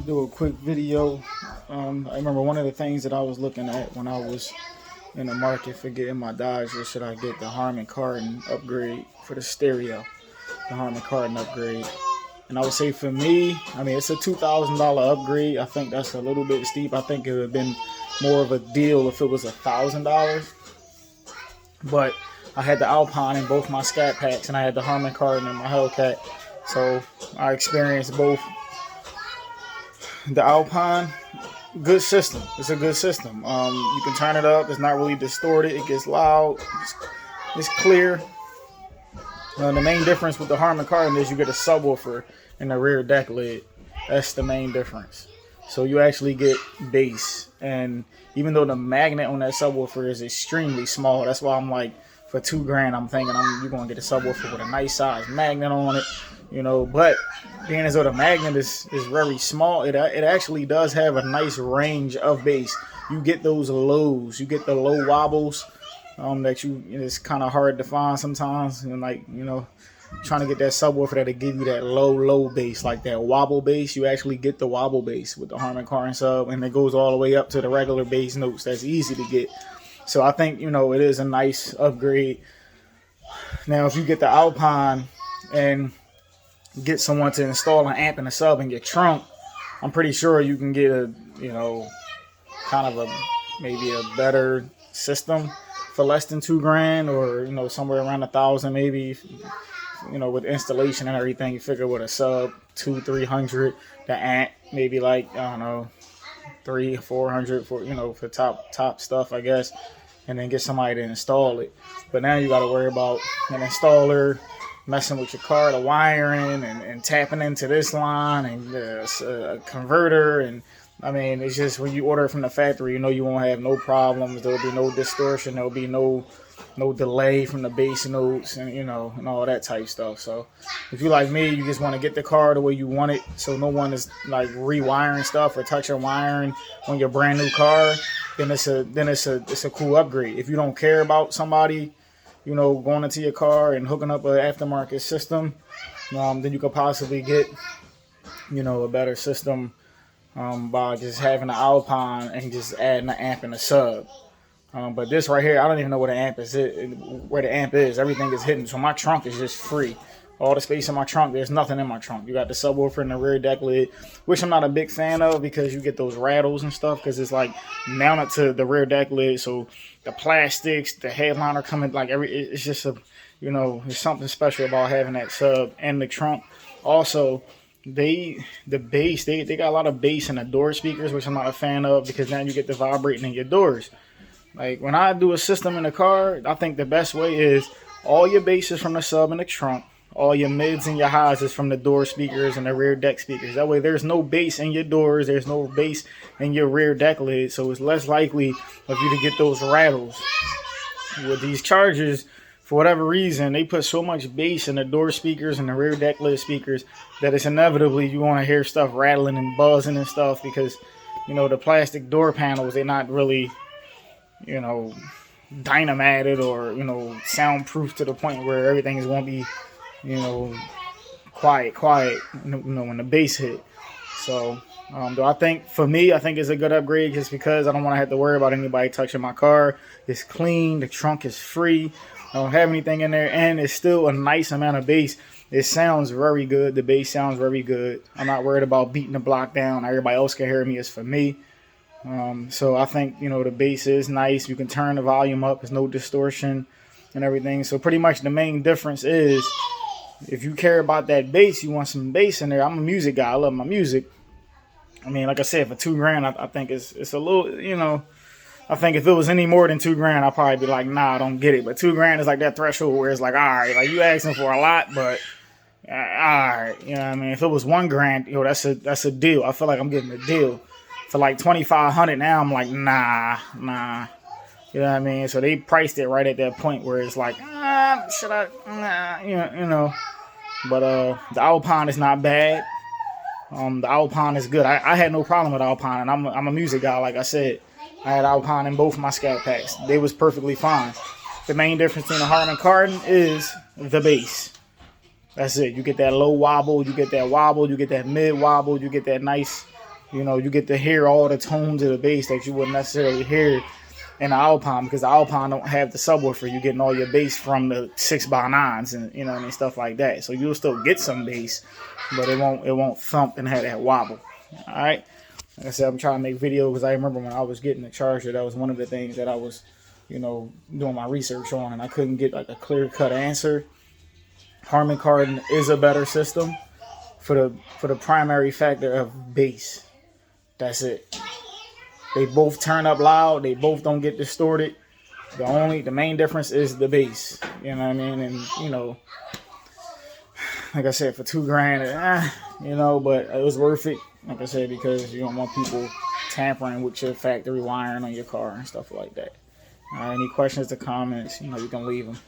do a quick video. I remember one of the things that I was looking at when I was in the market for getting my Dodge was, should I get the Harmon kardon upgrade for the stereo, the Harmon kardon upgrade. And I would say for me, I mean, it's a $2,000 upgrade. I think that's a little bit steep. I think it would have been more of a deal if it was $1,000. But I had the Alpine in both my Scat Packs, and I had the Harmon kardon in my Hellcat. So I experienced both. The Alpine, good system. It's a good system. You can turn it up. It's not really distorted. It gets loud. It's clear. The main difference with the Harmon kardon is you get a subwoofer in the rear deck lid. That's the main difference. So you actually get bass. And even though the magnet on that subwoofer is extremely small, that's why I'm like, for $2,000, I'm thinking you're gonna get a subwoofer with a nice size magnet on it. But being as though the magnet is very small, it actually does have a nice range of bass. You get those lows, you get the low wobbles that it's kind of hard to find sometimes, and trying to get that subwoofer that'll give you that low bass, like that wobble bass. You actually get the wobble bass with the Harmon kardon sub, and it goes all the way up to the regular bass notes. That's easy to get. So I think it is a nice upgrade. Now, if you get the Alpine and get someone to install an amp and a sub in your trunk, I'm pretty sure you can get a kind of maybe a better system for less than $2,000, or somewhere around $1,000 maybe. With installation and everything, you figure with a sub 200-300, the amp maybe like, I don't know, 300-400 for top stuff, I guess, and then get somebody to install it. But now you got to worry about an installer messing with your car, the wiring, and tapping into this line, and a converter. And I mean, it's just, when you order it from the factory, you won't have no problems. There'll be no distortion. There'll be no delay from the bass notes, and all that type stuff. So if you like me, you just want to get the car the way you want it, so no one is like rewiring stuff or touching wiring on your brand new car, then it's a cool upgrade. If you don't care about somebody going into your car and hooking up an aftermarket system, then you could possibly get a better system by just having an Alpine and just adding an amp and a sub. But this right here, I don't even know where the amp is. Where the amp is, everything is hidden. So my trunk is just free. All the space in my trunk, there's nothing in my trunk. You got the subwoofer in the rear deck lid, which I'm not a big fan of, because you get those rattles and stuff, because it's like mounted to the rear deck lid. So the plastics, the headliner coming, it's just there's something special about having that sub and the trunk. Also, the bass, they got a lot of bass in the door speakers, which I'm not a fan of, because now you get the vibrating in your doors. Like when I do a system in the car, I think the best way is all your bass is from the sub and the trunk. All your mids and your highs is from the door speakers and the rear deck speakers. That way there's no bass in your doors. There's no bass in your rear deck lid. So it's less likely of you to get those rattles. With these Chargers, for whatever reason, they put so much bass in the door speakers and the rear deck lid speakers that it's inevitably you want to hear stuff rattling and buzzing and stuff, because, the plastic door panels, they're not really, dynamated or, soundproof to the point where everything is going to be, quiet, when the bass hit. So, though I think it's a good upgrade, just because I don't want to have to worry about anybody touching my car. It's clean. The trunk is free. I don't have anything in there, and it's still a nice amount of bass. It sounds very good. The bass sounds very good. I'm not worried about beating the block down. Everybody else can hear me. It's for me. So I think, the bass is nice. You can turn the volume up. There's no distortion and everything. So pretty much the main difference is, if you care about that bass, you want some bass in there. I'm a music guy. I love my music. I mean, like I said, for $2,000, I think it's a little, I think if it was any more than $2,000, I'd probably be like, nah, I don't get it. But $2,000 is like that threshold where it's like, all right, like you asking for a lot, but all right, what I mean? If it was $1,000, that's a deal. I feel like I'm getting a deal. For like $2,500 now, I'm like, nah. You know what I mean? So they priced it right at that point where it's like, should I, But the Alpine is not bad. The Alpine is good. I had no problem with Alpine, and I'm a music guy, like I said. I had Alpine in both my Scat Packs. They was perfectly fine. The main difference between the Harmon kardon is the bass. That's it. You get that low wobble, you get that wobble, you get that mid wobble, you get that nice You know, you get to hear all the tones of the bass that you wouldn't necessarily hear in the Alpine, because the Alpine don't have the subwoofer. You're getting all your bass from the 6x9s and, you know, and stuff like that. So you'll still get some bass, but it won't thump and have that wobble. All right. Like I said, I'm trying to make videos because I remember when I was getting the Charger, that was one of the things that I was, you know, doing my research on, and I couldn't get like a clear-cut answer. Harman Kardon is a better system for the primary factor of bass. That's it. They both turn up loud. They both don't get distorted. The main difference is the bass. You know what I mean? And, you know, like I said, for $2,000, you know, but it was worth it. Like I said, because you don't want people tampering with your factory wiring on your car and stuff like that. Any questions or comments, you know, you can leave them.